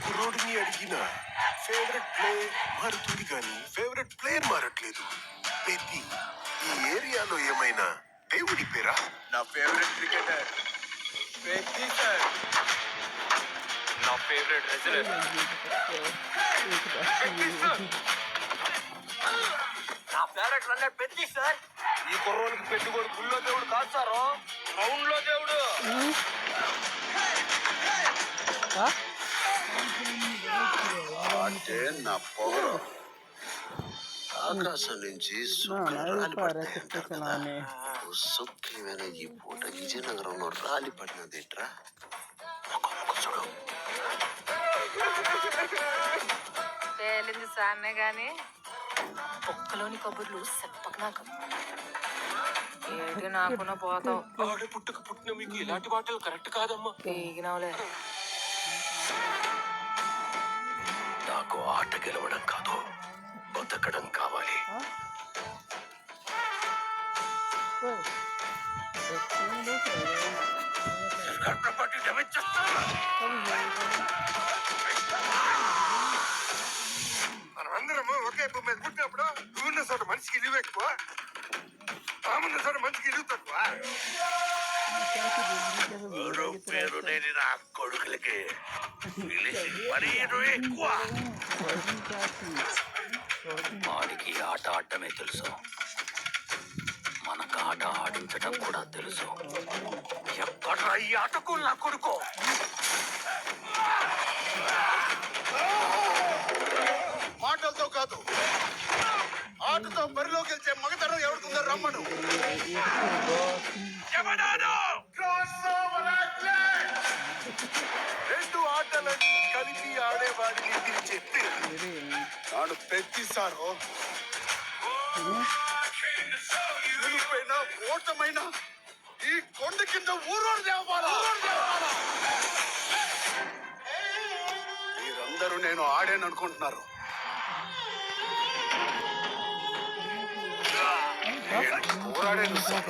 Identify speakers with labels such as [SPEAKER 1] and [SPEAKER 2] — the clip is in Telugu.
[SPEAKER 1] కుర్రోడిని అడిగిన ఫేవరెట్ ప్లే మారుతుంది కానీ ఫేవరెట్ ప్లేయర్ మారట్లేదు. పెద్ది ఈ ఏరియాలో ఏమైనా దేవుడి పేరా?
[SPEAKER 2] నా ఫేవరెట్ క్రికెటర్ పెద్ది సార్. నా ఫేవరెట్ రెజ్లర్ పెద్ది సార్. నా ఫేవరెట్ రన్నర్ పెద్ది సార్. ఈ కుర్రోనికి పెట్టుకోడు గుళ్ళో దేవుడు కాదు సార్, గ్రౌండ్ లో దేవుడు.
[SPEAKER 1] అంటే నా పొగరు ఆకాశం నుంచి సుఖమైన ఈ పూట విజయనగరంలో రాలి పడినదేట్రా. చూడు
[SPEAKER 3] పేలింది సాన్నే గాని ఒక్కలోని కబుర్లు చెప్పకు నాకు. ఏంటి నాకున పోతావు?
[SPEAKER 2] ఆడే పుట్టుక పుట్టిన మీకు ఇలాంటి మాటలు కరెక్ట్ కాదమ్మా.
[SPEAKER 3] పీగినవులే.
[SPEAKER 1] నాకు ఆట గెలవడం కాదు, బతకడం కావాలి. మనమందరము ఒకే భూమి మీద పుట్టినప్పుడు నువ్వున్న చోట మనిషికి ఇల్లు ఎక్కువ, తామున్న చోట మనిషికి ఇల్లు తక్కువ. పేరు లేని నా కొడుకులకి మరీ ఎక్కువ.
[SPEAKER 4] వాడికి ఆట ఆడటమే తెలుసు, మనకు ఆట ఆడించడం కూడా తెలుసు.
[SPEAKER 1] ఎక్కడ ఈ ఆటకు నా కొడుకు? మాటలతో కాదు, ఆటతో బరిలో గెలిచే మగతనం ఎవరికుందో రమ్మను. రెండు ఆటలని కలిపి ఆడేవాడిని చెప్పి నాడు పెద్దిసారు. గెలుపైన ఓటమైన ఈ కొండ కింద ఊరోడు దేవాలా. మీరందరూ నేను ఆడాను అనుకుంటున్నారు. పోరాడాను సార్.